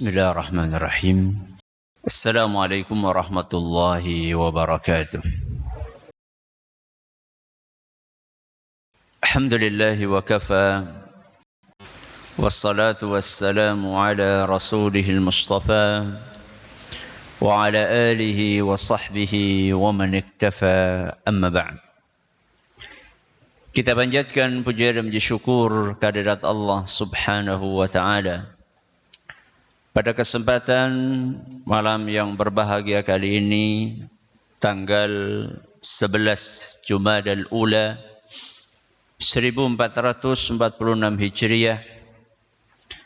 Bismillahirrahmanirrahim. Assalamualaikum warahmatullahi wabarakatuh. Alhamdulillahi wa kafa. Wassalatu wassalamu ala rasulihil mustafa wa ala alihi wa sahbihi wa man iktafa, amma ba'd. Kita panjatkan puja dan puji syukur kehadirat Allah Subhanahu wa ta'ala. Pada kesempatan malam yang berbahagia kali ini, tanggal 11 Jumadal Ula 1446 Hijriah,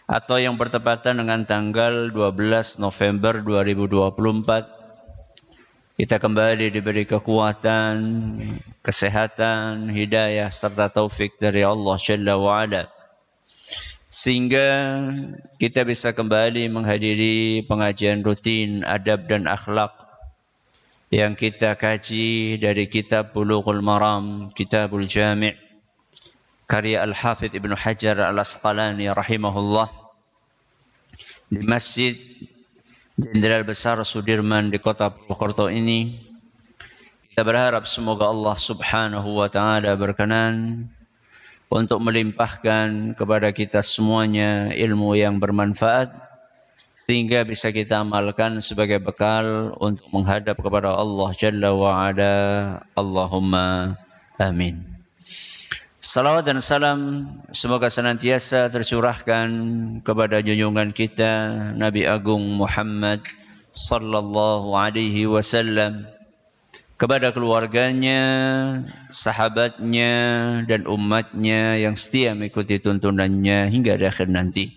atau yang bertepatan dengan tanggal 12 November 2024, kita kembali diberi kekuatan, kesehatan, hidayah serta taufik dari Allah Jalla wa'ala, sehingga kita bisa kembali menghadiri pengajian rutin adab dan akhlak yang kita kaji dari kitab Bulughul Maram, Kitabul Jami', karya Al-Hafidh Ibnu Hajar Al-Asqalani rahimahullah, di Masjid Jenderal Besar Sudirman di kota Purwokerto ini. Kita berharap semoga Allah Subhanahu wa ta'ala berkenan untuk melimpahkan kepada kita semuanya ilmu yang bermanfaat, sehingga bisa kita amalkan sebagai bekal untuk menghadap kepada Allah Jalla wa'ala. Allahumma amin. Salawat dan salam semoga senantiasa tercurahkan kepada junjungan kita Nabi Agung Muhammad sallallahu alaihi wasallam, kepada keluarganya, sahabatnya, dan umatnya yang setia mengikuti tuntunannya hingga di akhir nanti.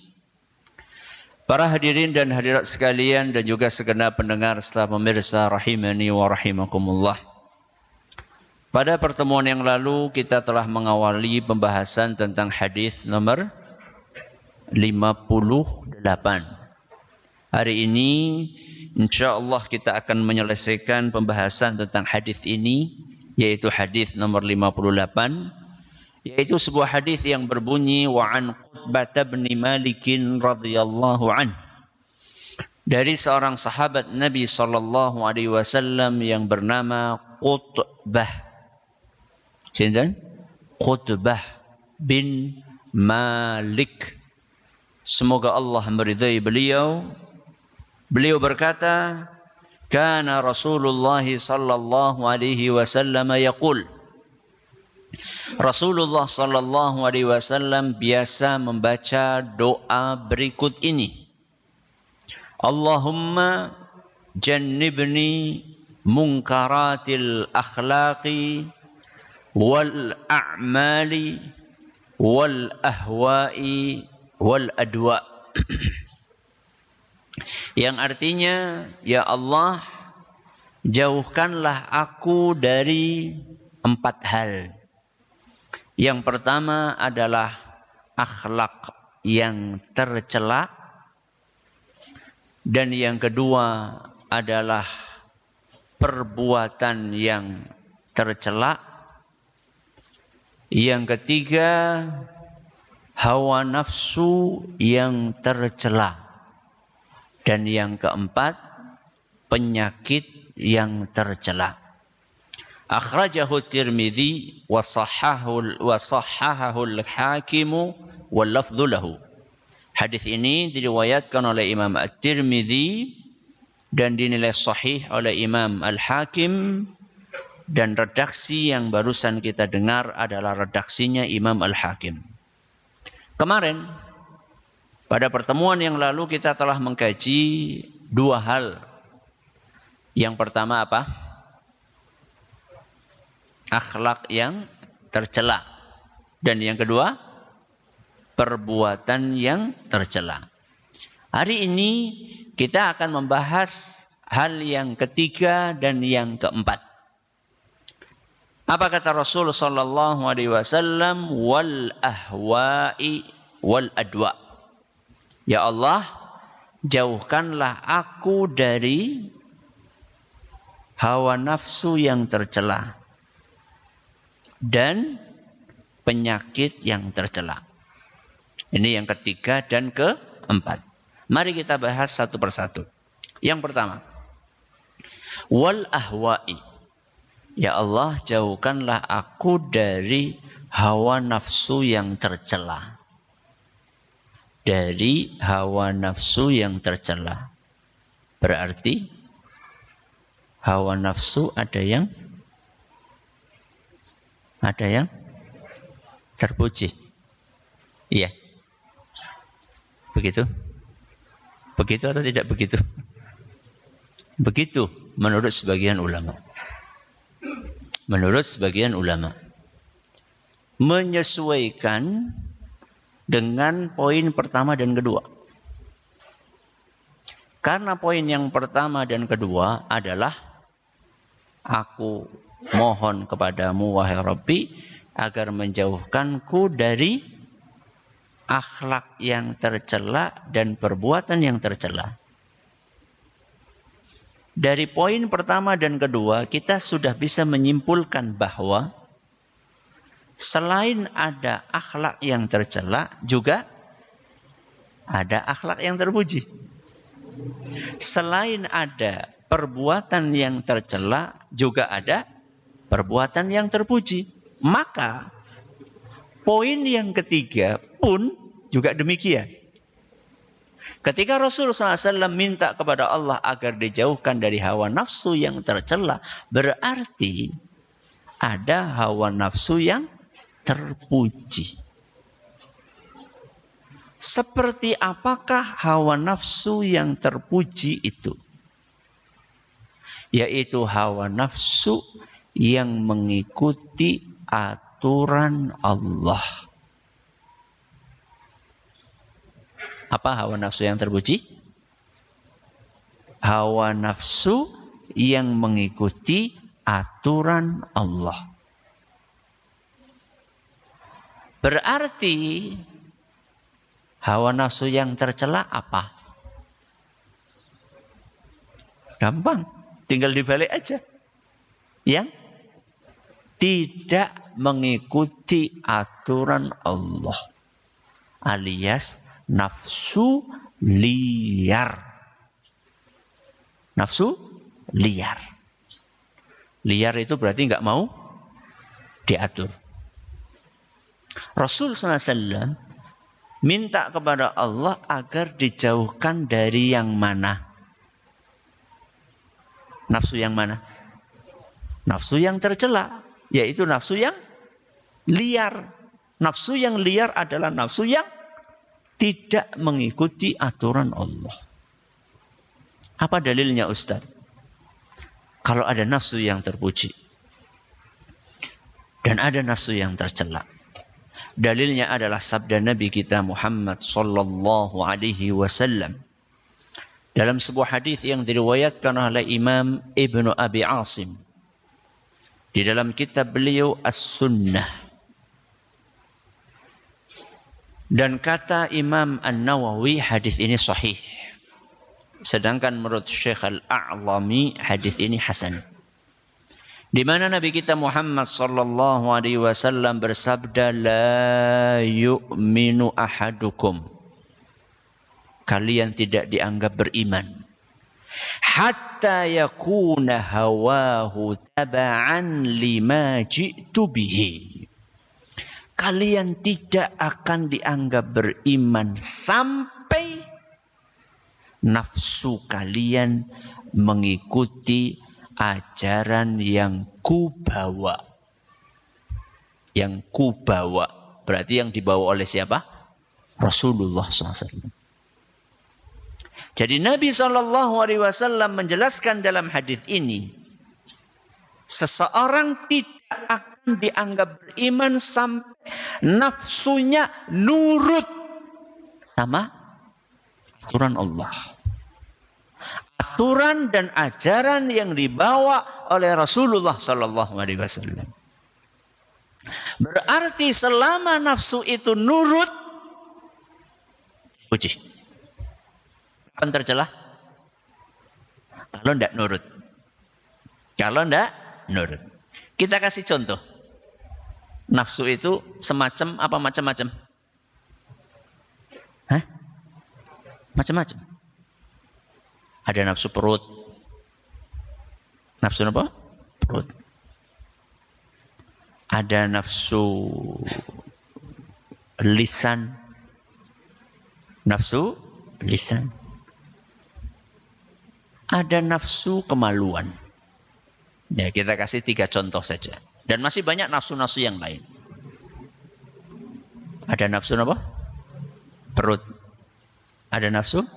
Para hadirin dan hadirat sekalian, dan juga segenap pendengar serta pemirsa rahimani wa rahimakumullah. Pada pertemuan yang lalu kita telah mengawali pembahasan tentang hadis nomor 58. Hari ini insyaallah kita akan menyelesaikan pembahasan tentang hadis ini, yaitu hadis nomor 58, yaitu sebuah hadis yang berbunyi wa an Qutbah bin Malik radhiyallahu an, dari seorang sahabat Nabi sallallahu alaihi wasallam yang bernama Qutbah. Sinten? Qutbah bin Malik. Semoga Allah meridai beliau. Beliau berkata, kana Rasulullah sallallahu alaihi wasallam yaqul, Rasulullah sallallahu alaihi wasallam biasa membaca doa berikut ini. Allahumma jannibni munkaratil akhlaqi wal a'mali wal ahwa'i wal adwa. Yang artinya, ya Allah, jauhkanlah aku dari 4 hal. Yang pertama adalah akhlak yang tercela, dan yang kedua adalah perbuatan yang tercela, yang ketiga hawa nafsu yang tercela, dan yang keempat penyakit yang tercela. Akhrajahu Tirmidzi wa sahhahahu al-Hakim wal lafdhu lahu. Hadis ini diriwayatkan oleh Imam At-Tirmidzi dan dinilai sahih oleh Imam Al-Hakim, dan redaksi yang barusan kita dengar adalah redaksinya Imam Al-Hakim. Kemarin pada pertemuan yang lalu kita telah mengkaji 2 hal. Yang pertama apa? Akhlak yang tercela. Dan yang kedua, perbuatan yang tercela. Hari ini kita akan membahas hal yang ketiga dan yang keempat. Apa kata Rasul sallallahu alaihi wasallam? Wal ahwa'i wal adwa. Ya Allah, jauhkanlah aku dari hawa nafsu yang tercela dan penyakit yang tercela. Ini yang ketiga dan keempat. Mari kita bahas satu persatu. Yang pertama, wal ahwa'i. Ya Allah, jauhkanlah aku dari hawa nafsu yang tercela. Dari hawa nafsu yang tercela. Berarti hawa nafsu ada yang terpuji. Iya. Begitu? Begitu atau tidak begitu? Begitu menurut sebagian ulama. Menurut sebagian ulama. Menyesuaikan dengan poin pertama dan kedua. Karena poin yang pertama dan kedua adalah aku mohon kepadamu wahai Rabbi agar menjauhkanku dari akhlak yang tercela dan perbuatan yang tercela. Dari poin pertama dan kedua kita sudah bisa menyimpulkan bahwa selain ada akhlak yang tercela juga ada akhlak yang terpuji. Selain ada perbuatan yang tercela juga ada perbuatan yang terpuji. Maka poin yang ketiga pun juga demikian. Ketika Rasulullah SAW minta kepada Allah agar dijauhkan dari hawa nafsu yang tercela, berarti ada hawa nafsu yang terpuji. Seperti apakah hawa nafsu yang terpuji itu? Yaitu hawa nafsu yang mengikuti aturan Allah. Apa hawa nafsu yang terpuji? Hawa nafsu yang mengikuti aturan Allah. Berarti hawa nafsu yang tercela apa? Gampang, tinggal dibalik aja. Yang tidak mengikuti aturan Allah. Alias nafsu liar. Nafsu liar. Liar itu berarti nggak mau diatur. Rasul SAW minta kepada Allah agar dijauhkan dari yang mana? Nafsu yang mana? Nafsu yang tercela, yaitu nafsu yang liar. Nafsu yang liar adalah nafsu yang tidak mengikuti aturan Allah. Apa dalilnya Ustaz? Kalau ada nafsu yang terpuji dan ada nafsu yang tercela. Dalilnya adalah sabda Nabi kita Muhammad sallallahu alaihi wasallam dalam sebuah hadis yang diriwayatkan oleh Imam Ibnu Abi Asim di dalam kitab beliau As-Sunnah. Dan kata Imam An-Nawawi hadis ini sahih. Sedangkan menurut Syekh Al-A'lami hadis ini hasan. Di mana Nabi kita Muhammad sallallahu alaihi wasallam bersabda, la yu'minu ahadukum. Kalian tidak dianggap beriman. Hatta yakuna hawahu taba'an lima ji'tu bihi. Kalian tidak akan dianggap beriman sampai nafsu kalian mengikuti ajaran yang kubawa. Yang kubawa. Berarti yang dibawa oleh siapa? Rasulullah SAW. Jadi Nabi SAW menjelaskan dalam hadis ini, seseorang tidak akan dianggap beriman sampai nafsunya nurut sama aturan Allah. Aturan dan ajaran yang dibawa oleh Rasulullah SAW. Berarti selama nafsu itu nurut, puji. Akan tercela? Kalau tidak nurut. Kalau tidak nurut. Kita kasih contoh. Nafsu itu semacam apa macam-macam? Hah? Macam-macam. Ada nafsu perut. Nafsu apa? Perut. Ada nafsu lisan. Nafsu lisan. Ada nafsu kemaluan. Ya, kita kasih 3 contoh saja. Dan masih banyak nafsu-nafsu yang lain. Ada nafsu apa? Perut. Ada nafsu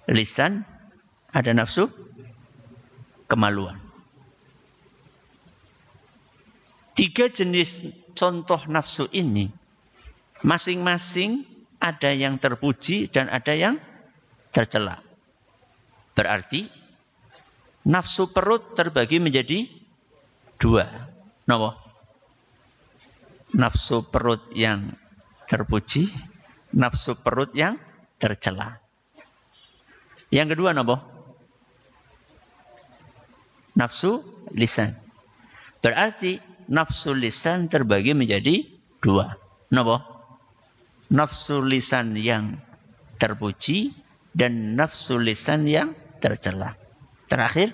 lisan. Ada nafsu kemaluan. 3 jenis contoh nafsu ini masing-masing ada yang terpuji dan ada yang tercela. Berarti nafsu perut terbagi menjadi 2. Napa? Nafsu perut yang terpuji, nafsu perut yang tercela. Yang kedua napa? Nafsu lisan. Berarti nafsu lisan terbagi menjadi 2. Napa? Nafsu lisan yang terpuji dan nafsu lisan yang tercela. Terakhir,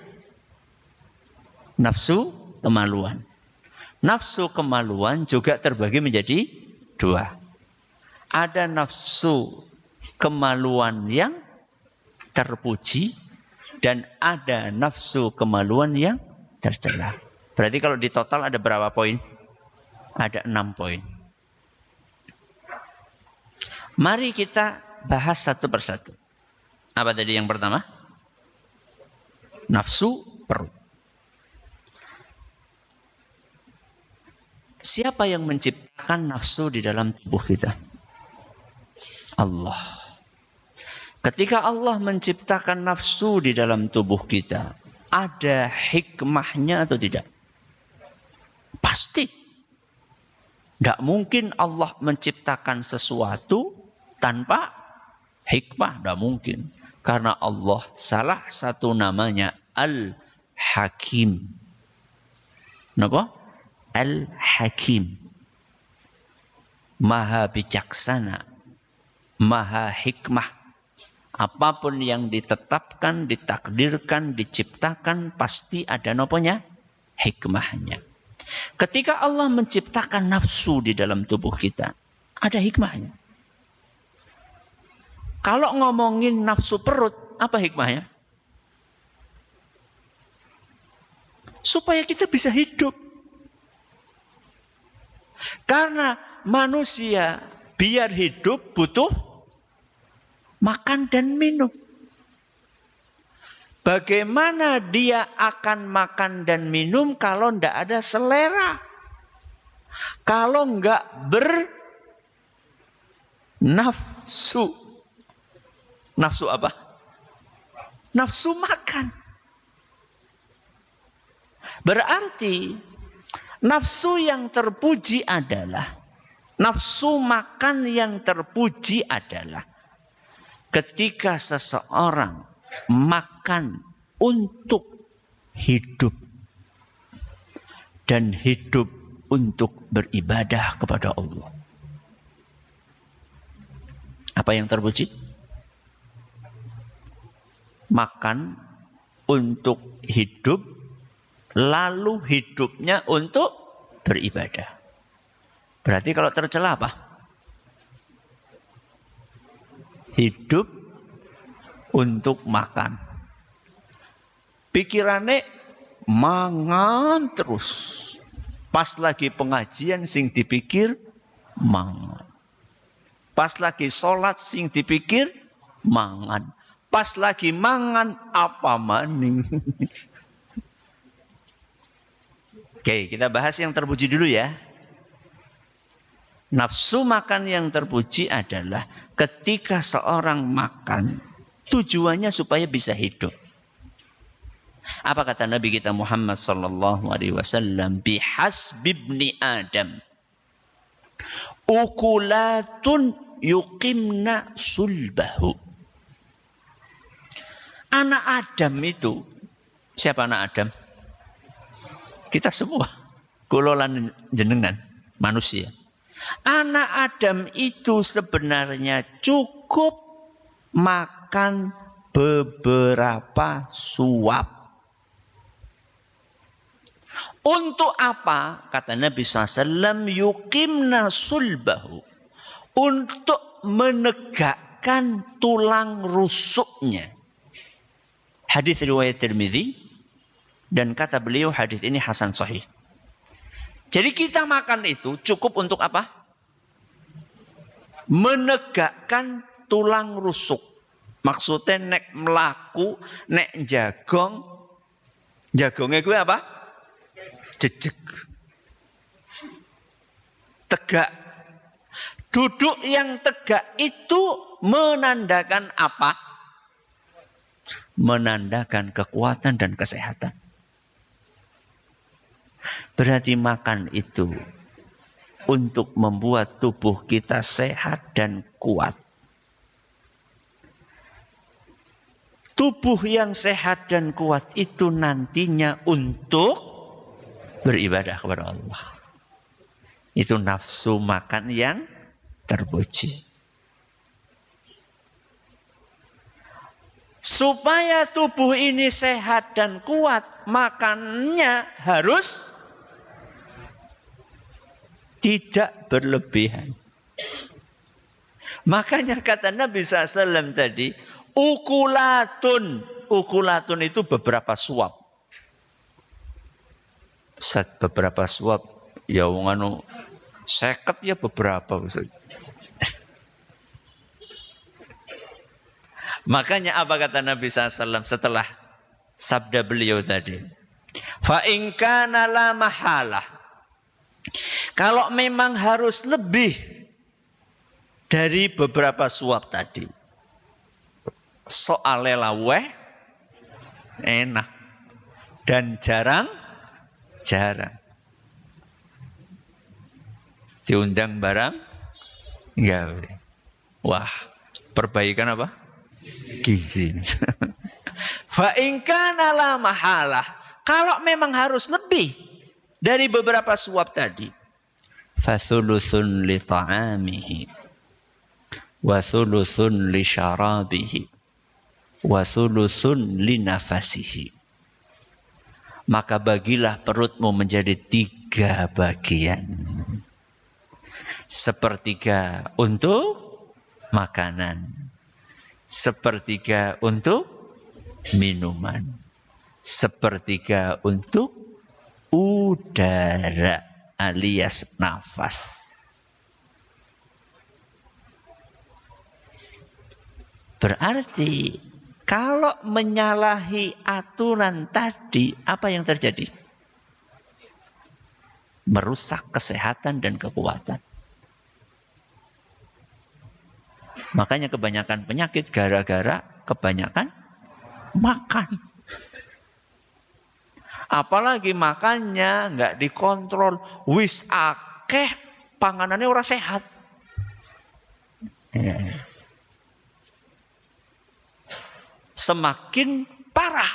nafsu kemaluan. Nafsu kemaluan juga terbagi menjadi 2. Ada nafsu kemaluan yang terpuji dan ada nafsu kemaluan yang tercela. Berarti kalau di total ada berapa poin? Ada 6 poin. Mari kita bahas satu persatu. Apa tadi yang pertama? Nafsu perut. Siapa yang menciptakan nafsu di dalam tubuh kita? Allah. Ketika Allah menciptakan nafsu di dalam tubuh kita, ada hikmahnya atau tidak? Pasti. Tidak mungkin Allah menciptakan sesuatu tanpa hikmah. Tidak mungkin. Karena Allah salah satu namanya Al-Hakim. Kenapa? Al-Hakim. Maha bijaksana. Maha hikmah. Apapun yang ditetapkan, ditakdirkan, diciptakan, pasti ada noponya? Hikmahnya. Ketika Allah menciptakan nafsu di dalam tubuh kita, ada hikmahnya. Kalau ngomongin nafsu perut, apa hikmahnya? Supaya kita bisa hidup. Karena manusia biar hidup butuh makan dan minum. Bagaimana dia akan makan dan minum kalau tidak ada selera? Kalau enggak bernafsu. Nafsu apa? Nafsu makan. Berarti nafsu yang terpuji adalah, nafsu makan yang terpuji adalah ketika seseorang makan untuk hidup dan hidup untuk beribadah kepada Allah. Apa yang terpuji? Makan untuk hidup, lalu hidupnya untuk beribadah. Berarti kalau tercela apa? Hidup untuk makan. Pikirannya mangan terus. Pas lagi pengajian sing dipikir mangan. Pas lagi sholat sing dipikir mangan. Pas lagi mangan apa maning. Oke, kita bahas yang terpuji dulu ya. Nafsu makan yang terpuji adalah ketika seorang makan, tujuannya supaya bisa hidup. Apa kata Nabi kita Muhammad sallallahu alaihi wasallam? Bihasbibni Adam ukulatun yuqimna sulbahu. Anak Adam itu, siapa anak Adam? Kita semua, kula lan jenengan, manusia. Anak Adam itu sebenarnya cukup makan beberapa suap. Untuk apa? Kata Nabi SAW, yuqimna sulbahu. Untuk menegakkan tulang rusuknya. Hadis riwayat Tirmidzi, dan kata beliau hadis ini hasan sahih. Jadi kita makan itu cukup untuk apa? Menegakkan tulang rusuk. Maksudnya nek melaku, nek jagong. Jagongnya gue apa? Jejeg. Tegak. Duduk yang tegak itu menandakan apa? Menandakan kekuatan dan kesehatan. Berarti makan itu untuk membuat tubuh kita sehat dan kuat. Tubuh yang sehat dan kuat itu nantinya untuk beribadah kepada Allah. Itu nafsu makan yang terpuji. Supaya tubuh ini sehat dan kuat, makannya harus tidak berlebihan. Makanya kata Nabi SAW tadi, ukulatun. Ukulatun itu beberapa suap. Beberapa suap. Ya wong seket ya beberapa. Makanya apa kata Nabi SAW setelah sabda beliau tadi? Fa in kana la mahalah. Kalau memang harus lebih dari beberapa suap tadi. Soalnya laweh enak dan jarang. Diundang barang gawe. Wah, perbaikan apa? Gizi. Fa in kana la mahalah. Kalau memang harus lebih dari beberapa suap tadi, fathuluthun li ta'amihi wa thuluthun li syarabihi wa thuluthun li nafasihi. Maka bagilah perutmu menjadi 3 bagian. Sepertiga untuk makanan, sepertiga untuk minuman, sepertiga untuk udara alias nafas. Berarti kalau menyalahi aturan tadi, apa yang terjadi? Merusak kesehatan dan kekuatan. Makanya kebanyakan penyakit gara-gara kebanyakan makan. Apalagi makannya nggak dikontrol, wis akeh panganannya ora sehat. Semakin parah.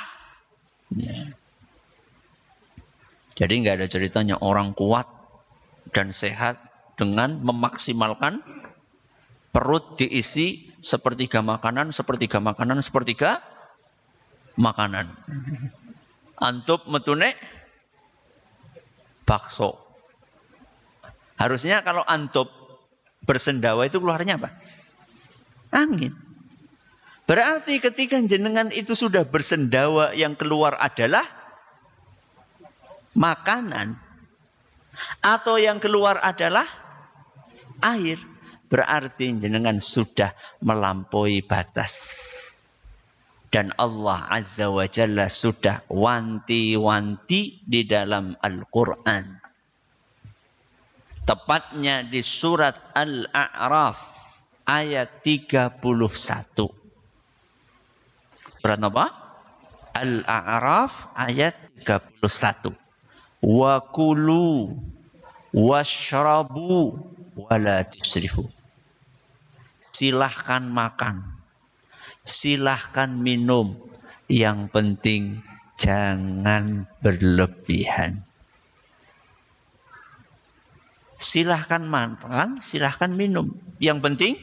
Jadi nggak ada ceritanya orang kuat dan sehat dengan memaksimalkan perut diisi sepertiga makanan, sepertiga makanan, sepertiga makanan. Antup metune bakso. Harusnya kalau antup bersendawa itu keluarnya apa? Angin. Berarti ketika jenengan itu sudah bersendawa, yang keluar adalah makanan. Atau yang keluar adalah air. Berarti jenengan sudah melampaui batas. Dan Allah Azza wa Jalla sudah wanti-wanti di dalam Al-Quran. Tepatnya di surat Al-A'raf ayat 31. Surat apa? Al-A'raf ayat 31. Wa kulu washrabu wala tusrifu. Silahkan makan, silahkan minum, yang penting jangan berlebihan. Silahkan makan, silahkan minum, yang penting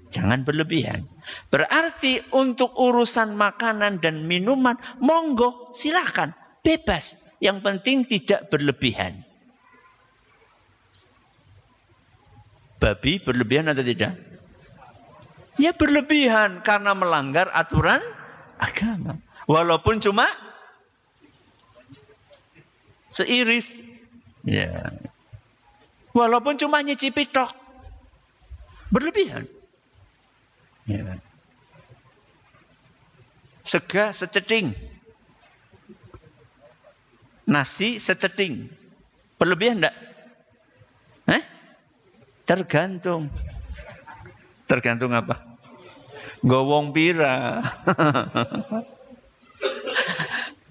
Jangan berlebihan. Berarti untuk urusan makanan dan minuman, monggo, silakan, bebas. Yang penting tidak berlebihan. Babi berlebihan atau tidak? Ya berlebihan karena melanggar aturan agama. Walaupun cuma seiris. Ya. Walaupun cuma nyicipi tok. Berlebihan. Ya. Sega seceting. Nasi seceting. Berlebihan enggak? Tergantung. Tergantung apa? Gowong pira.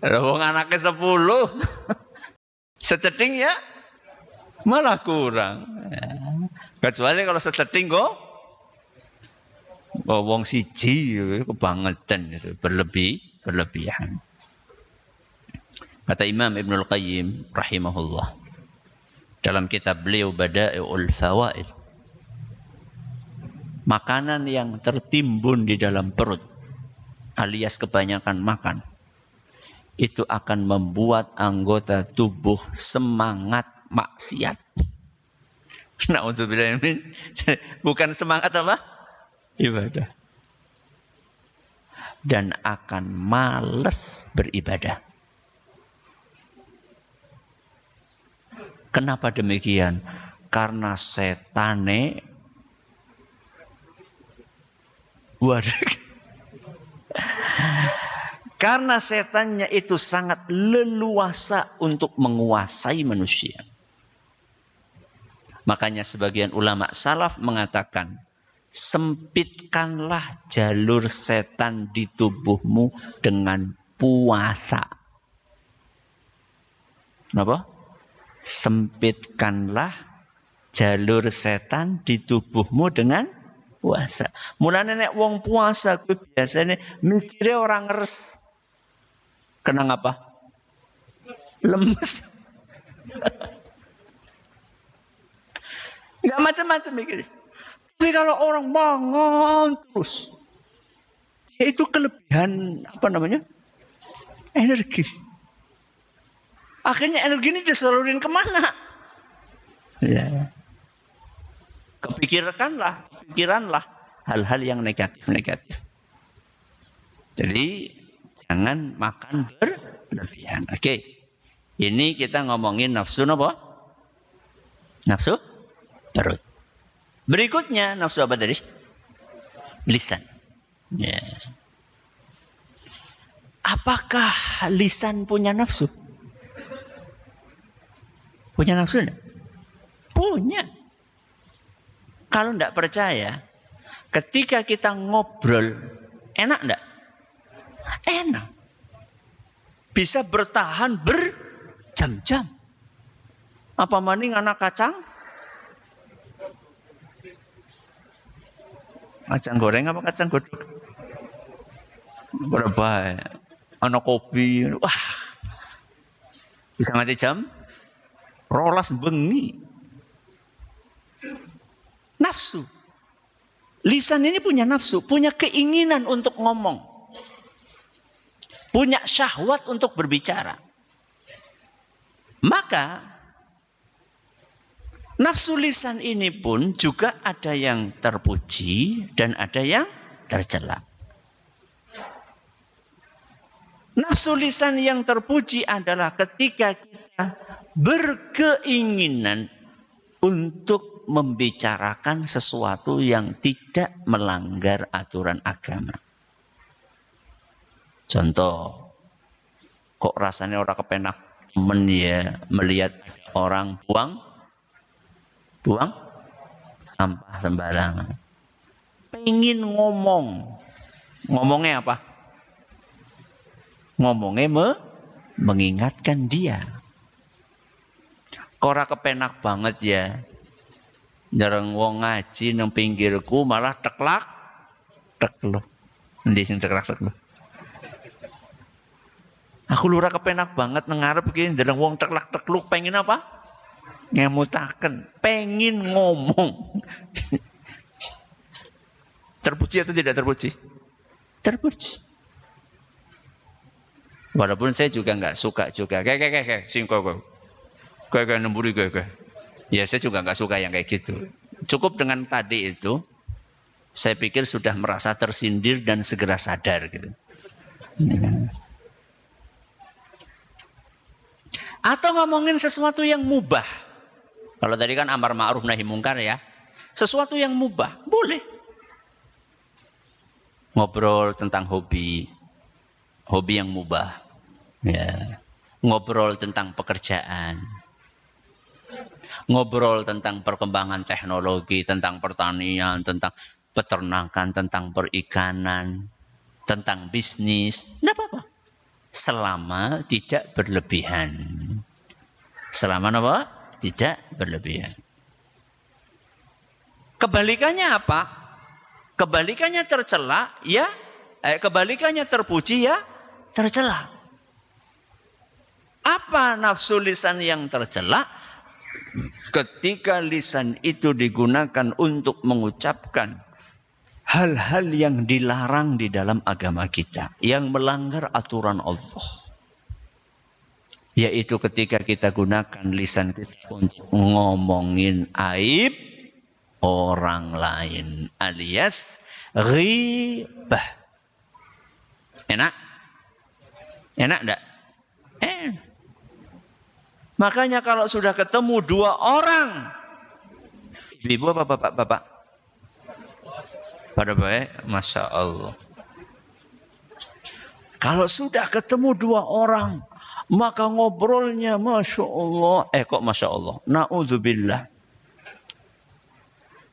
Gowong anaknya 10. Seceting ya malah kurang. Kecuali kalau seceting kok wong siji kebangetan itu berlebihan. Kata Imam Ibnul Qayyim rahimahullah dalam kitab beliau Bada'i'ul Fawaid, makanan yang tertimbun di dalam perut alias kebanyakan makan itu akan membuat anggota tubuh semangat maksiat. Na'udzubillah, bukan semangat apa? Ibadah. Dan akan malas beribadah. Kenapa demikian? Karena setane karena setannya itu sangat leluasa untuk menguasai manusia. Makanya sebagian ulama salaf mengatakan, sempitkanlah jalur setan di tubuhmu dengan puasa. Kenapa? Sempitkanlah jalur setan di tubuhmu dengan puasa. Mulane nek wong puasa kuwi biasane mikire orang ngeres. Kenapa? Lemes. Enggak macam-macam mikir. Tapi kalau orang mangan terus, itu kelebihan apa namanya? Energi. Akhirnya energi ini disalurin kemana? Ya. Pikiranlah hal-hal yang negatif. Jadi jangan makan berlebihan. Oke. Ini kita ngomongin nafsu apa? Nafsu perut. Berikutnya nafsu apa tadi? Lisan. Ya. Apakah lisan punya nafsu? Punya nafsu enggak? Punya. Kalau enggak percaya, ketika kita ngobrol, enak enggak? Enak. Bisa bertahan berjam-jam. Apa maning anak kacang? Kacang goreng apa kacang godok? Berapa? Anak kopi. Wah. Bisa nganti jam 12 bengi. Nafsu. Lisan ini punya nafsu, punya keinginan untuk ngomong. Punya syahwat untuk berbicara. Maka nafsu lisan ini pun juga ada yang terpuji dan ada yang tercela. Nafsu lisan yang terpuji adalah ketika kita berkeinginan untuk membicarakan sesuatu yang tidak melanggar aturan agama. Contoh, kok rasanya orang kepenak temen ya melihat orang buang sampah sembarangan. Pengen ngomongnya apa? Ngomongnya mengingatkan dia. Kora kepenak banget ya. Jarang wong ngaji nang pinggirku malah tekluk. Endi sing tekluk. Aku lurah kepenak banget nang ngarep iki ndeleng wong tekluk pengen apa? Ngemutaken, pengen ngomong. Terpuji atau tidak terpuji? Terpuji. Walaupun saya juga nggak suka juga. Kayak singkong. Kayak nemburi kayak. Ya saya juga nggak suka yang kayak gitu. Cukup dengan tadi itu, saya pikir sudah merasa tersindir dan segera sadar gitu. Atau ngomongin sesuatu yang mubah. Kalau tadi kan amar ma'ruf nahi mungkar ya. Sesuatu yang mubah, boleh. Ngobrol tentang hobi yang mubah. Ya. Ngobrol tentang pekerjaan. Ngobrol tentang perkembangan teknologi, tentang pertanian, tentang peternakan, tentang perikanan, tentang bisnis. Tidak apa-apa. Selama tidak berlebihan. Selama apa? Tidak berlebihan. Kebalikannya apa? Kebalikannya tercela, ya. Kebalikannya terpuji, ya. Tercela. Apa nafsu lisan yang tercela? Ketika lisan itu digunakan untuk mengucapkan hal-hal yang dilarang di dalam agama kita, yang melanggar aturan Allah. Yaitu ketika kita gunakan lisan kita untuk ngomongin aib orang lain, alias ghibah. Enak? Enak enggak? Makanya kalau sudah ketemu dua orang, ibu apa bapak? Pada baik, Masya Allah. Kalau sudah ketemu dua orang, maka ngobrolnya Masya Allah. Kok Masya Allah? Na'udzubillah.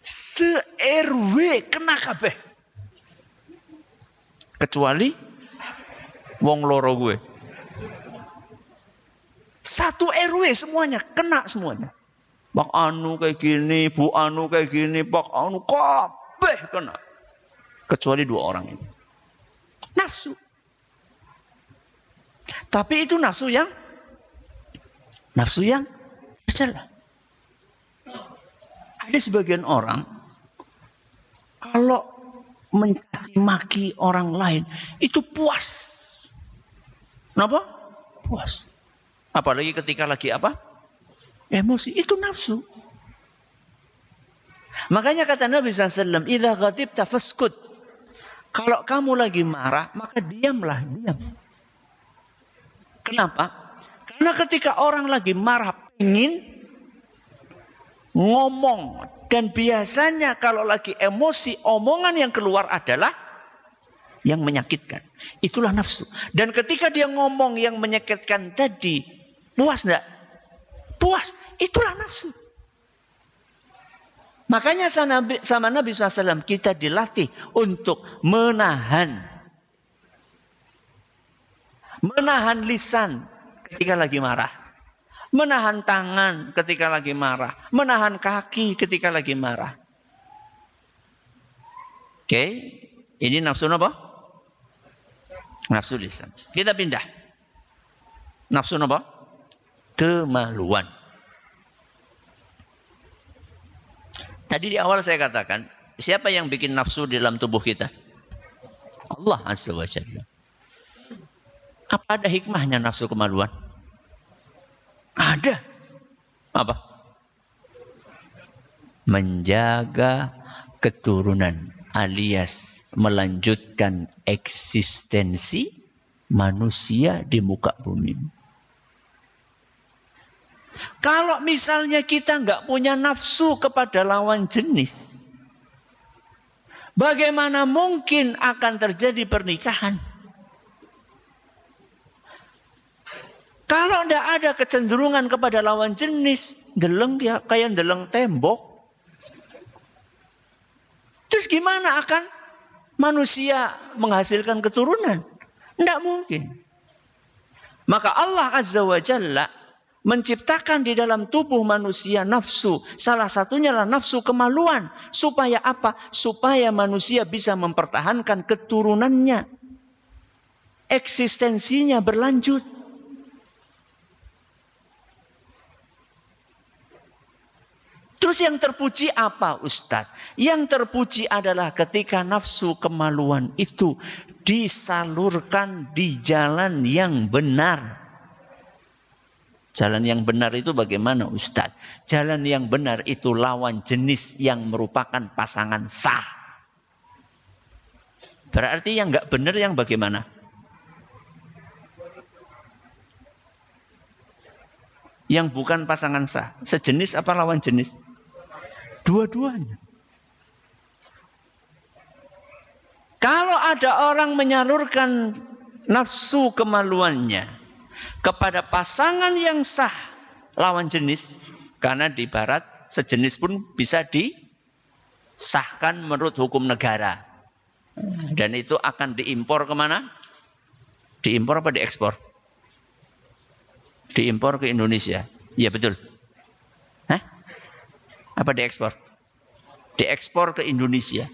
Se-RW kena kabeh. Kecuali wong loro gue. Satu RW semuanya, kena semuanya. Pak Anu kayak gini, Bu Anu kayak gini, Pak Anu kabeh kena. Kecuali dua orang ini. Nafsu. Tapi itu nafsu yang tercela. Ada sebagian orang kalau mencaci maki orang lain itu puas. Kenapa? Puas. Apalagi ketika lagi apa? Emosi. Itu nafsu. Makanya kata Nabi SAW, "Idza ghadibta faskut." Kalau kamu lagi marah, maka diamlah, diam. Kenapa? Karena ketika orang lagi marah, ingin ngomong. Dan biasanya kalau lagi emosi, omongan yang keluar adalah yang menyakitkan. Itulah nafsu. Dan ketika dia ngomong yang menyakitkan tadi, puas enggak? Puas. Itulah nafsu. Makanya sama Nabi SAW kita dilatih untuk menahan lisan ketika lagi marah. Menahan tangan ketika lagi marah. Menahan kaki ketika lagi marah. Oke. Ini nafsu apa? Nafsu lisan. Kita pindah. Nafsu apa? Kemaluan. Tadi di awal saya katakan, siapa yang bikin nafsu di dalam tubuh kita? Allah Azza wa Jalla. Apa ada hikmahnya nafsu kemaluan? Ada. Apa? Menjaga keturunan alias melanjutkan eksistensi manusia di muka bumi. Kalau misalnya kita nggak punya nafsu kepada lawan jenis, bagaimana mungkin akan terjadi pernikahan? Kalau tidak ada kecenderungan kepada lawan jenis, deleng ya kayak deleng tembok. Terus gimana akan manusia menghasilkan keturunan? Tidak mungkin. Maka Allah Azza wa Jalla menciptakan di dalam tubuh manusia nafsu. Salah satunya adalah nafsu kemaluan. Supaya apa? Supaya manusia bisa mempertahankan keturunannya. Eksistensinya berlanjut. Terus Terus yang terpuji apa Ustadz? Yang terpuji adalah ketika nafsu kemaluan itu disalurkan di jalan yang benar. Jalan yang benar itu bagaimana Ustadz? Jalan yang benar itu lawan jenis yang merupakan pasangan sah. Berarti yang nggak benar yang bagaimana? Yang bukan pasangan sah. Sejenis apa lawan jenis? Dua-duanya. Kalau ada orang menyalurkan nafsu kemaluannya kepada pasangan yang sah lawan jenis, karena di barat sejenis pun bisa disahkan menurut hukum negara. Dan itu akan diimpor kemana? Diimpor apa diekspor? Diimpor ke Indonesia. Iya betul. Hah? Apa diekspor? Diekspor ke Indonesia.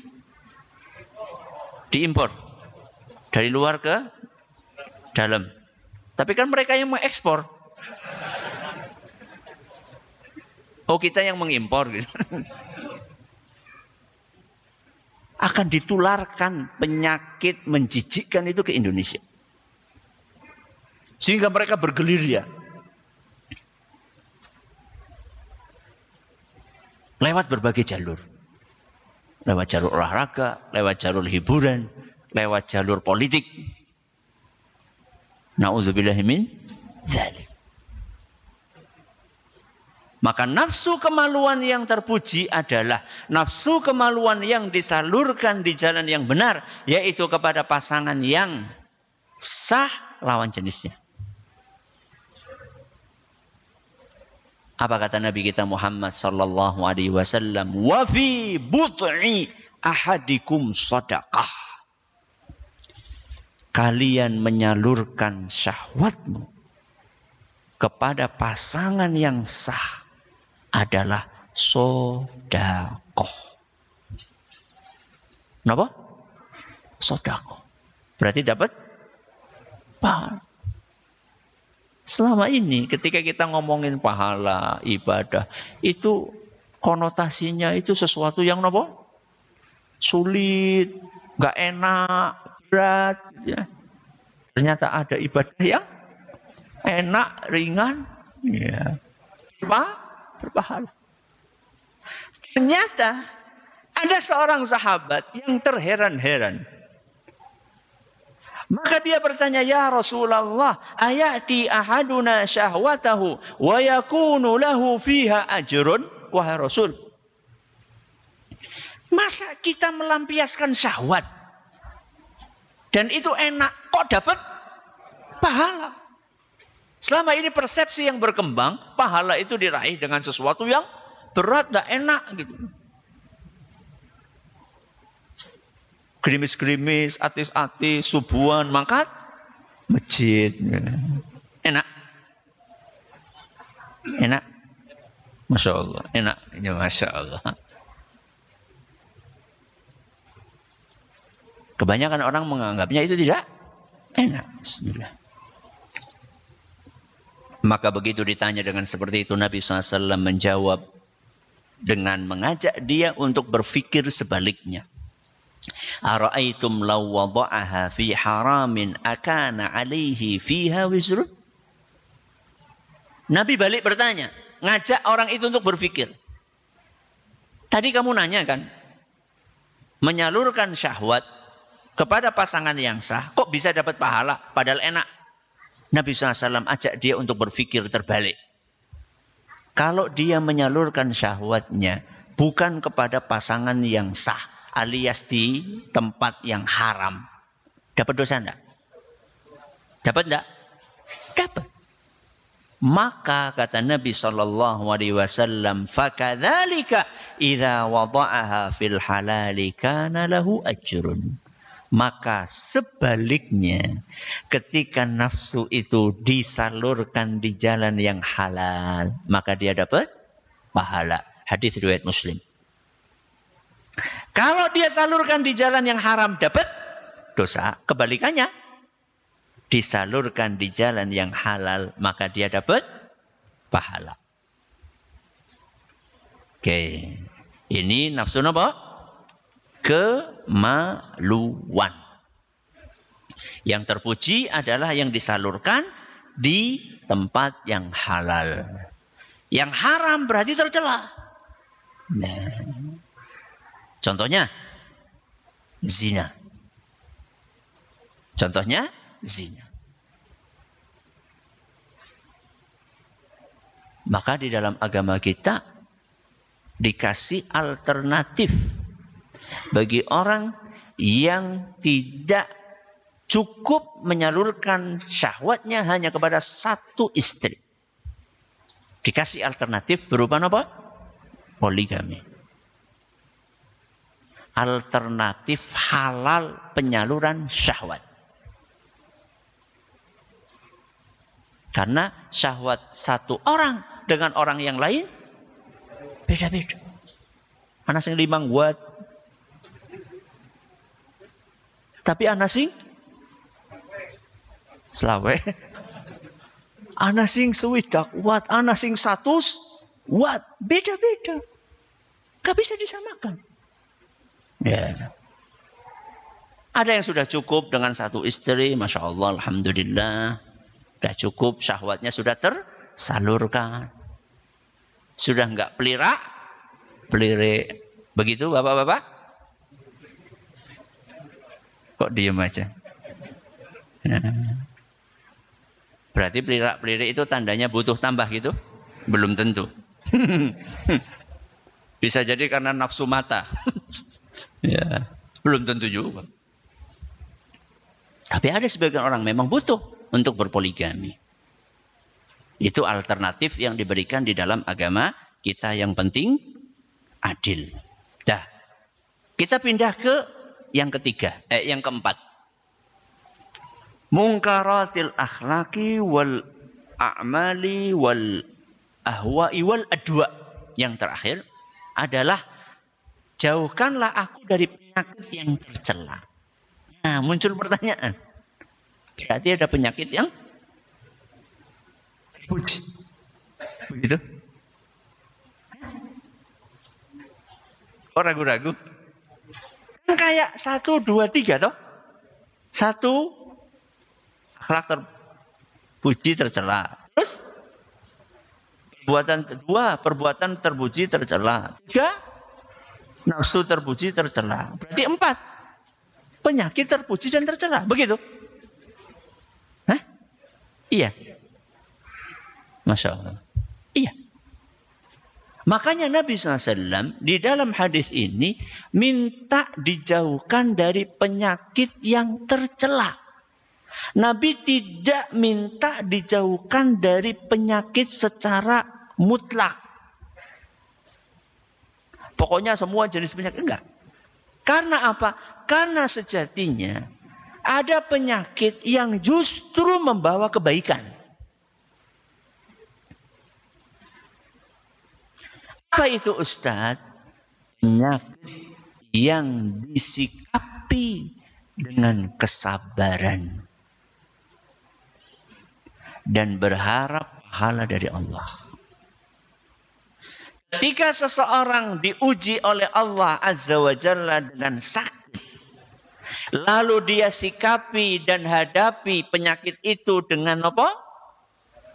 Diimpor. Dari luar ke dalam. Tapi kan mereka yang mengekspor. Oh, kita yang mengimpor gitu. Akan ditularkan penyakit menjijikkan itu ke Indonesia. Sehingga mereka bergerilya. Lewat berbagai jalur. Lewat jalur olahraga, lewat jalur hiburan, lewat jalur politik. Na'udzubillahi min dzalik. Maka nafsu kemaluan yang terpuji adalah nafsu kemaluan yang disalurkan di jalan yang benar, yaitu kepada pasangan yang sah lawan jenisnya. Apa kata Nabi kita Muhammad sallallahu alaihi wasallam? Wa fi but'i ahadikum shadaqah. Kalian menyalurkan syahwatmu kepada pasangan yang sah adalah sedekah. Kenapa? Sedekah. Berarti dapat pahala. Selama ini ketika kita ngomongin pahala, ibadah, itu konotasinya itu sesuatu yang apa? Sulit, gak enak, berat. Ya. Ternyata ada ibadah yang enak, ringan, ya. Berpahala. Ternyata ada seorang sahabat yang terheran-heran. Maka dia bertanya, ya Rasulullah, ayati ahaduna syahwatahu wa yakunu lahu fiha ajrun? Wahai Rasul, masa kita melampiaskan syahwat dan itu enak, kok dapat pahala? Selama ini persepsi yang berkembang, pahala itu diraih dengan sesuatu yang berat, gak enak gitu. Gerimis-gerimis, atis-atis, subuhan, mangkat masjid. Enak. Enak. Masya Allah. Enak. Ya, Masya Allah. Kebanyakan orang menganggapnya itu tidak enak. Bismillah. Maka begitu ditanya dengan seperti itu, Nabi SAW menjawab dengan mengajak dia untuk berfikir sebaliknya. Ara'aitum law wada'aha fi haramin akana alaihi fiha wizrun? Nabi balik bertanya, ngajak orang itu untuk berfikir. Tadi kamu nanya kan, menyalurkan syahwat kepada pasangan yang sah, kok bisa dapat pahala padahal enak? Nabi SAW ajak dia untuk berfikir terbalik. Kalau dia menyalurkan syahwatnya bukan kepada pasangan yang sah, alias di tempat yang haram, dapat dosa enggak? Dapat enggak? Dapat. Maka kata Nabi SAW, fakadzalika idza wada'aha fil halali kana lahu ajrun. Maka sebaliknya, ketika nafsu itu disalurkan di jalan yang halal, maka dia dapat pahala. Hadis riwayat Muslim. Kalau dia salurkan di jalan yang haram, dapat dosa. Kebalikannya, disalurkan di jalan yang halal, maka dia dapat pahala. Oke. Ini nafsu apa? Kemaluan. Yang terpuji adalah yang disalurkan di tempat yang halal. Yang haram berarti tercela. Nah, contohnya zina. Contohnya zina. Maka di dalam agama kita dikasih alternatif bagi orang yang tidak cukup menyalurkan syahwatnya hanya kepada satu istri. Dikasih alternatif berupa apa? Poligami. Alternatif halal penyaluran syahwat. Karena syahwat satu orang dengan orang yang lain beda-beda. Ana sing 5 watt. Tapi ana sing selawe. Ana sing 60 watt, ana sing 100 watt. Beda-beda. Gak bisa disamakan. Ya. Ada yang sudah cukup dengan satu istri, Masya Allah, Alhamdulillah. Sudah cukup, syahwatnya sudah tersalurkan. Sudah enggak pelire. Begitu bapak-bapak? Kok diem aja? Berarti pelire itu tandanya butuh tambah gitu? Belum tentu. Bisa jadi karena nafsu mata. Ya, belum tentu juga. Tapi ada sebagian orang memang butuh untuk berpoligami. Itu alternatif yang diberikan di dalam agama kita, yang penting adil. Dah. Kita pindah ke yang ketiga, yang keempat. Munkaratil akhlaqi wal a'mali wal ahwa'i wal adwa. Yang terakhir adalah jauhkanlah aku dari penyakit yang tercela. Nah, muncul pertanyaan. Berarti ada penyakit yang terpuji. Begitu? Kok ragu-ragu? Kan kayak 1, 2, 3 toh? 1, akhlak terpuji tercela. Terus perbuatan terpuji tercela. 3, nafsu terpuji tercela. Berarti 4, penyakit terpuji dan tercela. Begitu? Hah? Iya. Masya Allah. Iya. Makanya Nabi SAW di dalam hadis ini minta dijauhkan dari penyakit yang tercela. Nabi tidak minta dijauhkan dari penyakit secara mutlak. Pokoknya semua jenis penyakit, enggak. Karena apa? Karena sejatinya ada penyakit yang justru membawa kebaikan. Apa itu Ustadz? Penyakit yang disikapi dengan kesabaran dan berharap pahala dari Allah. Ketika seseorang diuji oleh Allah Azza wa Jalla dengan sakit, lalu dia sikapi dan hadapi penyakit itu dengan apa?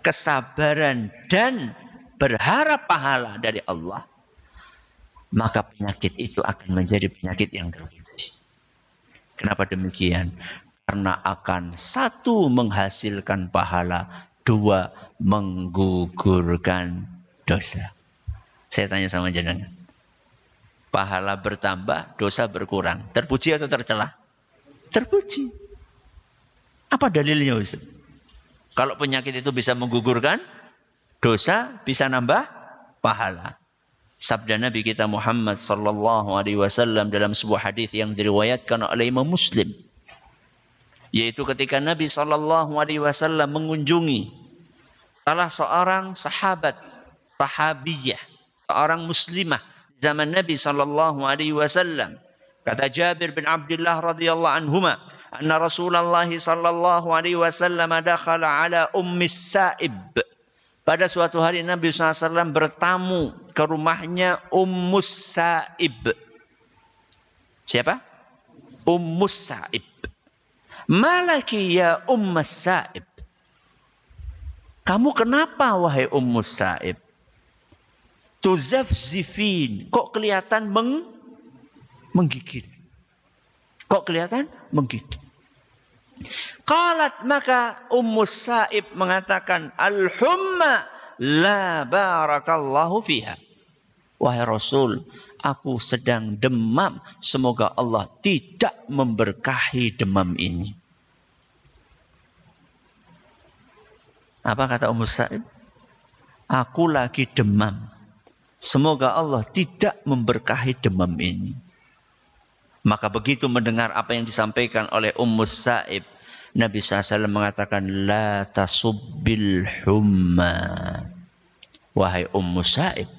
Kesabaran dan berharap pahala dari Allah, maka penyakit itu akan menjadi penyakit yang terpuji. Kenapa demikian? Karena akan 1, menghasilkan pahala, 2, menggugurkan dosa. Saya tanya sama jenengan, pahala bertambah, dosa berkurang, terpuji atau tercela? Terpuji. Apa dalilnya Ustaz? Kalau penyakit itu bisa menggugurkan dosa, bisa nambah pahala. Sabda Nabi kita Muhammad sallallahu alaihi wasallam dalam sebuah hadis yang diriwayatkan oleh Imam Muslim, yaitu ketika Nabi sallallahu alaihi wasallam mengunjungi salah seorang sahabiyah, seorang muslimah zaman Nabi sallallahu alaihi wasallam. Kata Jabir bin Abdullah radhiyallahu anhuma, anna Rasulullah sallallahu alaihi wasallam dakhala ala ummi Sa'ib Pada suatu hari Nabi SAW bertamu ke rumahnya Ummus Sa'ib. Siapa? Ummus Sa'ib. Malaki ya Ummus Sa'ib. Kamu kenapa wahai Ummus Sa'ib? Tuzafzifin. Kok kelihatan menggigil? Kok kelihatan menggigil? Qalat, maka Ummus Sa'ib mengatakan, al-humma la barakallahu fiha. Wahai Rasul, aku sedang demam. Semoga Allah tidak memberkahi demam ini. Apa kata Ummus Sa'ib? Aku lagi demam. Semoga Allah tidak memberkahi demam ini. Maka begitu mendengar apa yang disampaikan oleh Ummus Sa'ib, Nabi SAW mengatakan, la tasubbil humma. Wahai Ummus Sa'ib,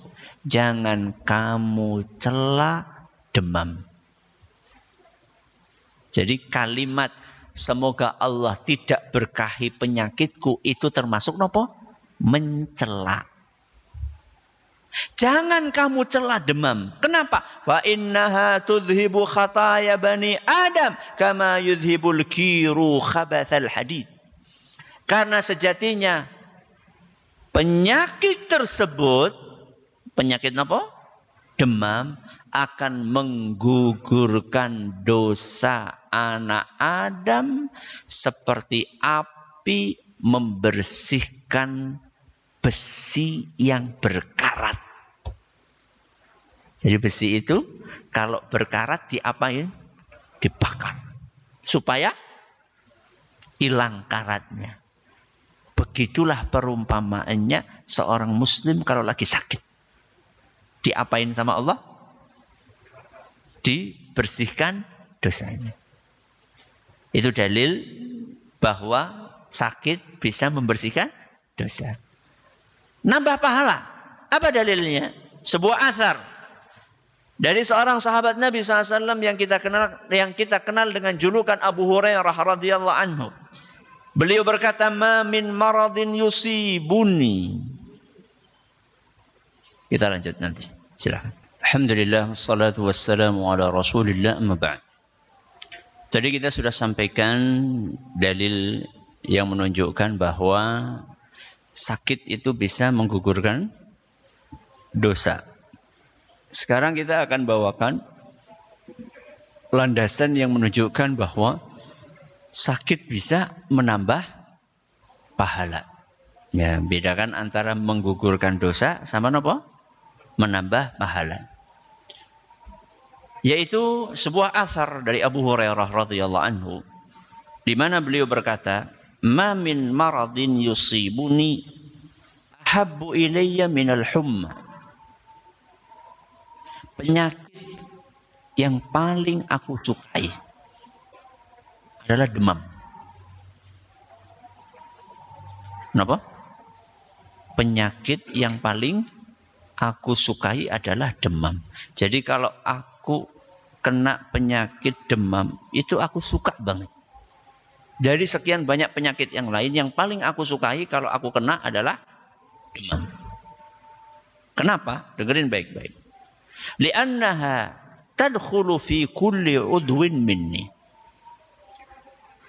jangan kamu cela demam. Jadi kalimat semoga Allah tidak berkahi penyakitku itu termasuk nopo? Mencela. Jangan kamu cela demam. Kenapa? Fa innaha tudhibu khataya bani Adam kama yudhibul kiru khabathal hadid. Karena sejatinya penyakit tersebut, penyakit apa? Demam, akan menggugurkan dosa anak Adam seperti api membersihkan besi yang berkarat. Jadi besi itu kalau berkarat diapain? Dibakar. Supaya hilang karatnya. Begitulah perumpamaannya seorang muslim kalau lagi sakit. Diapain sama Allah? Dibersihkan dosanya. Itu dalil bahwa sakit bisa membersihkan dosa. Nambah pahala. Apa dalilnya? Sebuah athar dari seorang sahabat Nabi SAW yang kita kenal dengan julukan Abu Hurairah radhiyallahu anhu. Beliau berkata, "Ma min maradin yusibuni." Kita lanjut nanti. Silakan. Alhamdulillah, wassalatu wassalamu ala Rasulillah, amma ba'd. Tadi kita sudah sampaikan dalil yang menunjukkan bahwa sakit itu bisa menggugurkan dosa. Sekarang kita akan bawakan landasan yang menunjukkan bahwa sakit bisa menambah pahala. Ya, bedakan antara menggugurkan dosa sama apa? Menambah pahala. Yaitu sebuah athar dari Abu Hurairah radhiyallahu anhu, di mana beliau berkata, "Ma min maradin yusibuni ahabbu ilayya minal humma." Penyakit yang paling aku sukai adalah demam. Kenapa? Penyakit yang paling aku sukai adalah demam. Jadi kalau aku kena penyakit demam, itu aku suka banget. Dari sekian banyak penyakit yang lain, yang paling aku sukai kalau aku kena adalah demam. Kenapa? Dengerin baik-baik. Li'annaha tadkhulu fi kulli udwin minni.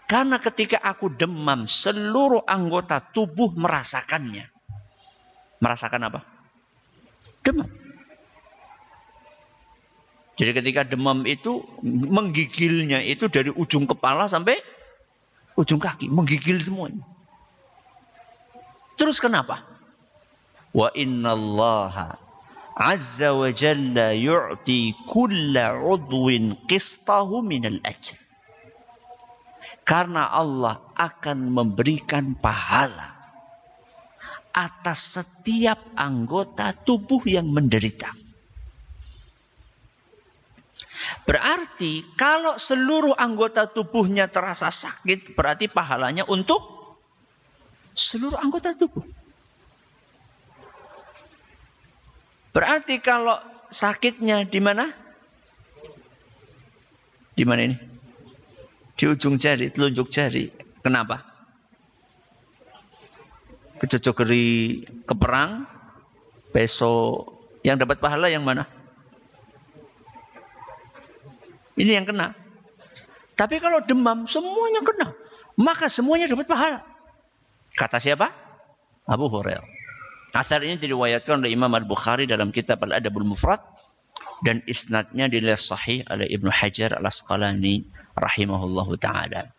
Karena ketika aku demam, seluruh anggota tubuh merasakannya. Merasakan apa? Demam. Jadi ketika demam itu, menggigilnya itu dari ujung kepala sampai ujung kaki. Menggigil semuanya. Terus kenapa? Wa innallaha azza wa jalla yu'ti kulla udwin qistahu minal ajr. Karena Allah akan memberikan pahala atas setiap anggota tubuh yang menderita. Berarti kalau seluruh anggota tubuhnya terasa sakit, berarti pahalanya untuk seluruh anggota tubuh. Berarti kalau sakitnya di mana? Di mana ini? Di ujung jari, telunjuk jari. Kenapa? kecocokeri ke perang, besok yang dapat pahala yang mana? Ini yang kena. Tapi kalau demam semuanya kena, maka semuanya dapat pahala. Kata siapa? Abu Hurairah. Athar ini diriwayatkan oleh Imam Al-Bukhari dalam kitab Al-Adabul Mufrad dan isnadnya dinilai sahih oleh Ibnu Hajar Al-Asqalani rahimahullahu taala.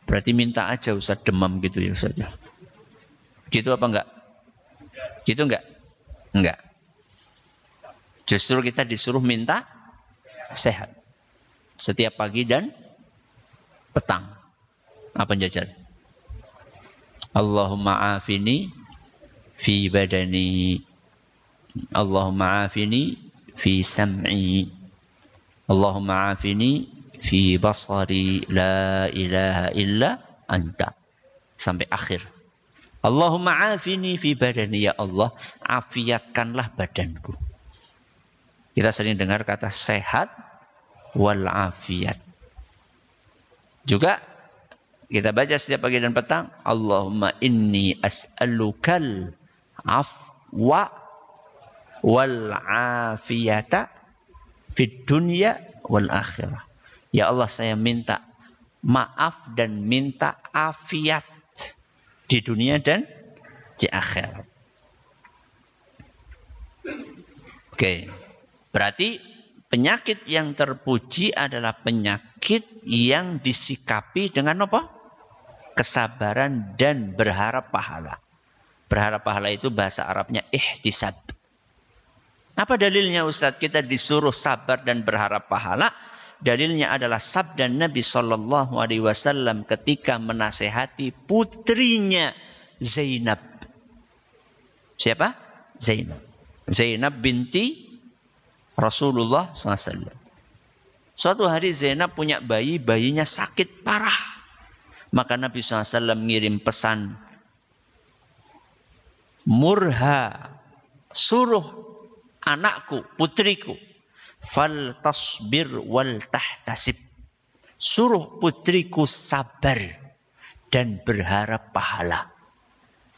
Berarti minta aja Ustaz demam gitu ya Ustaz. Gitu apa enggak? Gitu enggak? Enggak. Justru kita disuruh minta sehat. Setiap pagi dan petang. Apa jajan? Allahumma afini fi badani. Allahumma afini fi sam'i. Allahumma afini fi basari la ilaha illa anta. Sampai akhir. Allahumma afini fi badani, ya Allah, afiatkanlah badanku. Kita sering dengar kata sehat wal afiat. Juga kita baca setiap pagi dan petang, Allahumma inni as'alukal afwa wal afiyata fid dunya wal akhirah. Ya Allah, saya minta maaf dan minta afiat di dunia dan di akhirat. Oke. Berarti penyakit yang terpuji adalah penyakit yang disikapi dengan apa? Kesabaran dan berharap pahala. Berharap pahala itu bahasa Arabnya ihtisab. Apa dalilnya Ustaz? Kita disuruh sabar dan berharap pahala. Dalilnya adalah sabda Nabi Sallallahu Alaihi Wasallam ketika menasehati putrinya Zainab. Siapa? Zainab. Zainab binti Rasulullah SAW. Suatu hari Zainab punya bayi, bayinya sakit parah. Maka Nabi SAW ngirim pesan, murha, suruh anakku, putriku, fal tasbir wal tahtasib. Suruh putriku sabar dan berharap pahala.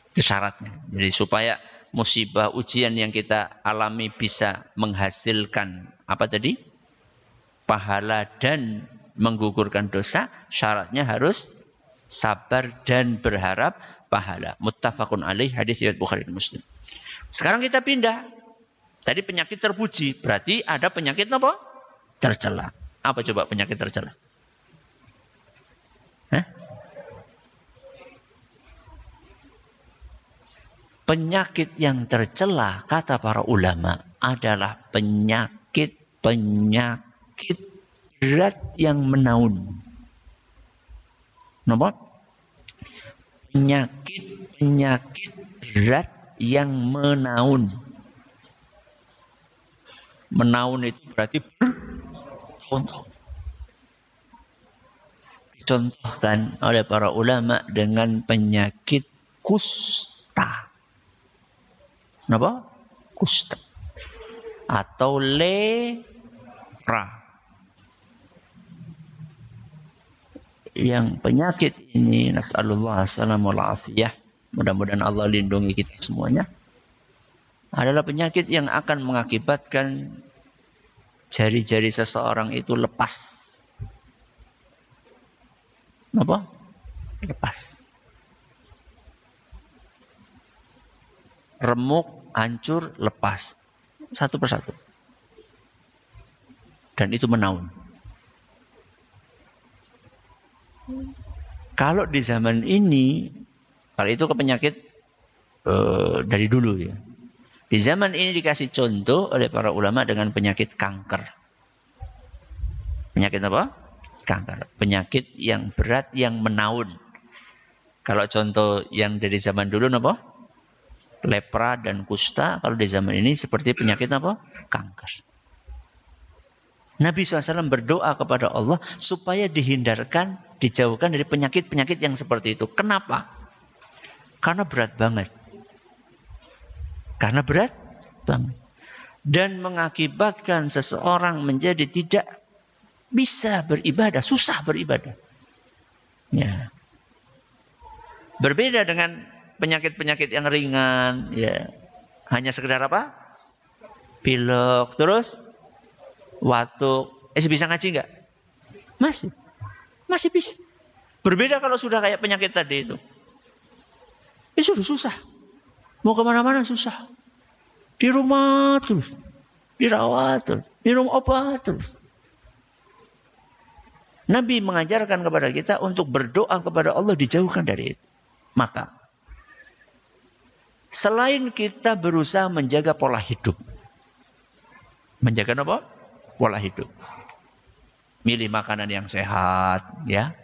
Itu syaratnya. Jadi supaya musibah ujian yang kita alami bisa menghasilkan apa tadi? Pahala dan menggugurkan dosa, syaratnya harus sabar dan berharap pahala. Muttafaqun alaih, hadis riwayat Bukhari dan Muslim. Sekarang kita pindah. Tadi penyakit terpuji, berarti ada penyakit apa? Tercela. Apa coba penyakit tercela? Hah? Penyakit yang tercela, kata para ulama, adalah penyakit berat yang menaun. Kenapa? Penyakit berat yang menaun. Menaun itu berarti bertonton. Dicontohkan oleh para ulama dengan penyakit kusta. Kenapa? Kusta. Atau lepra. Yang penyakit ini, nas'alullah assalamul afiyah, mudah-mudahan Allah lindungi kita semuanya, adalah penyakit yang akan mengakibatkan jari-jari seseorang itu lepas. Apa? Lepas. Remuk, hancur, lepas. Satu persatu. Dan itu menaun. Kalau di zaman ini, kalau itu penyakit dari dulu ya. Di zaman ini dikasih contoh oleh para ulama dengan penyakit kanker. Penyakit apa? Kanker. Penyakit yang berat yang menaun. Kalau contoh yang dari zaman dulu apa? Lepra dan kusta. Kalau di zaman ini seperti penyakit apa? Kanker. Nabi SAW berdoa kepada Allah supaya dihindarkan, dijauhkan dari penyakit-penyakit yang seperti itu. Kenapa? Karena berat banget. Karena berat banget. Dan mengakibatkan seseorang menjadi tidak bisa beribadah, susah beribadah. Ya. Berbeda dengan penyakit-penyakit yang ringan, ya. Hanya sekedar apa? Pilek, terus watuk. Bisa ngaji enggak? Masih bisa. Berbeda kalau sudah kayak penyakit tadi itu. Sudah susah. Mau kemana-mana susah. Di rumah terus. Dirawat terus. Minum obat terus. Nabi mengajarkan kepada kita untuk berdoa kepada Allah dijauhkan dari itu. Maka, selain kita berusaha menjaga pola hidup. Menjaga apa? Pola hidup. Milih makanan yang sehat, ya.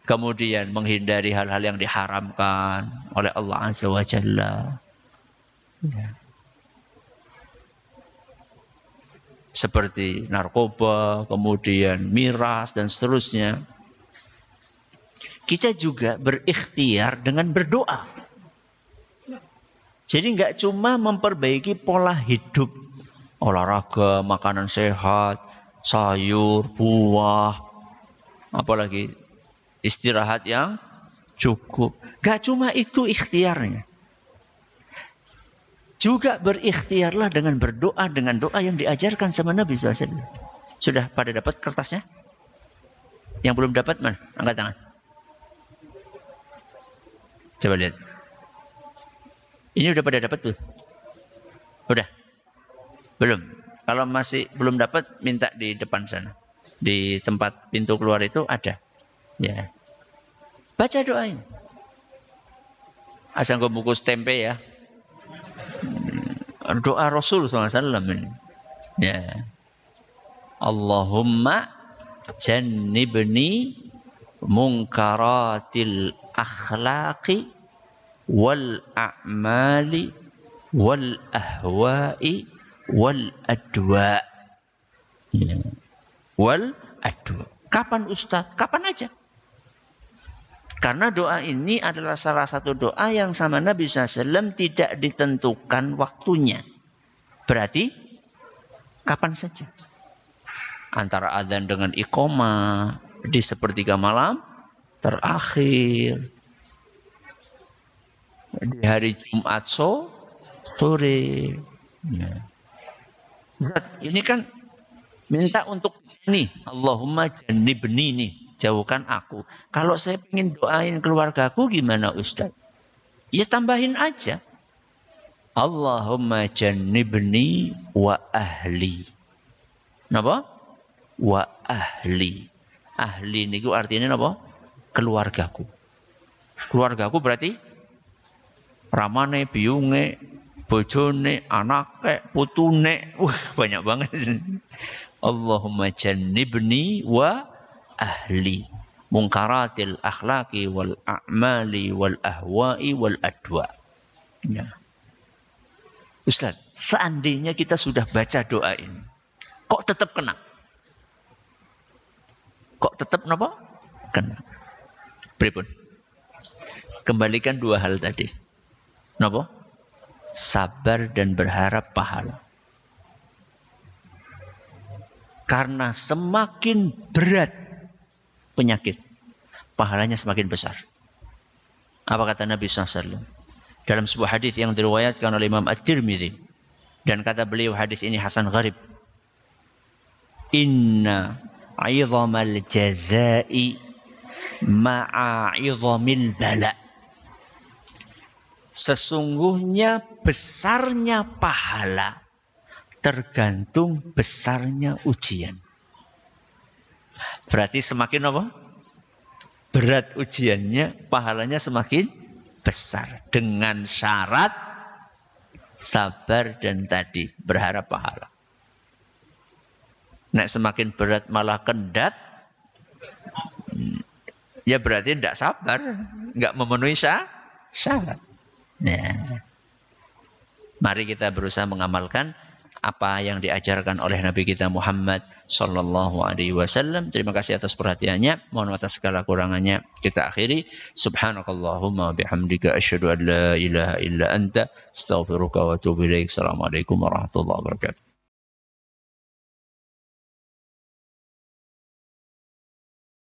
Kemudian menghindari hal-hal yang diharamkan oleh Allah Azza wa Jalla. Ya. Seperti narkoba, kemudian miras dan seterusnya. Kita juga berikhtiar dengan berdoa. Jadi enggak cuma memperbaiki pola hidup, olahraga, makanan sehat, sayur, buah, apalagi istirahat yang cukup. Enggak cuma itu ikhtiarnya. Juga berikhtiarlah dengan berdoa, dengan doa yang diajarkan sama Nabi SAW. Sudah pada dapat kertasnya? Yang belum dapat, mana? Angkat tangan. Coba lihat. Ini udah pada dapat belum? Udah? Belum? Kalau masih belum dapat, minta di depan sana. Di tempat pintu keluar itu ada. Ya. Baca doa ini. Asal gue bungkus tempe ya. Doa Rasul SAW ini. Ya. Allahumma jannibni munkaratil akhlaqi wal a'mali wal ahwa'i wal adwa. Ya. Wal adwa. Kapan Ustaz? Kapan aja. Karena doa ini adalah salah satu doa yang sama Nabi SAW tidak ditentukan waktunya. Berarti kapan saja. Antara azan dengan iqamah di sepertiga malam terakhir. Di hari Jumat sore. Ya. Ini kan minta untuk ini. Allahumma jannibni nih. Jauhkan aku. Kalau saya ingin doain keluargaku gimana Ustaz? Ya tambahin aja. Allahumma jannibni wa ahli. Napa? Wa ahli. Ahli niku artinya napa? Keluargaku. Keluargaku berarti ramane, biyunge, bojone, anake, putune. Banyak banget. Allahumma jannibni wa ahli munkaratil akhlaqi wal a'mali wal ahwa'i wal adwa. Ya. Ustaz, seandainya kita sudah baca doa ini, kok tetap kena? Kok tetap napa? Kena. Pripun? Kembalikan dua hal tadi. Napa? Sabar dan berharap pahala. Karena semakin berat penyakit, pahalanya semakin besar. Apa kata Nabi SAW? Dalam sebuah hadis yang diriwayatkan oleh Imam At-Tirmidzi, dan kata beliau hadis ini hasan gharib. Inna 'idhamal jazaa'i ma'a 'idhamil bala. Sesungguhnya besarnya pahala tergantung besarnya ujian. Berarti semakin apa? Berat ujiannya, pahalanya semakin besar. Dengan syarat sabar dan tadi berharap pahala. Nek semakin berat malah kendat, ya berarti tidak sabar, nggak memenuhi syarat. Nah, mari kita berusaha mengamalkan apa yang diajarkan oleh Nabi kita Muhammad sallallahu alaihi wasallam. Terima kasih atas perhatiannya. Mohon maaf atas segala kurangannya. Kita akhiri. Subhanakallahumma bihamdika asyhadu an la ilaha illa anta astaghfiruka wa atubu ilaik. Assalamualaikum warahmatullahi wabarakatuh.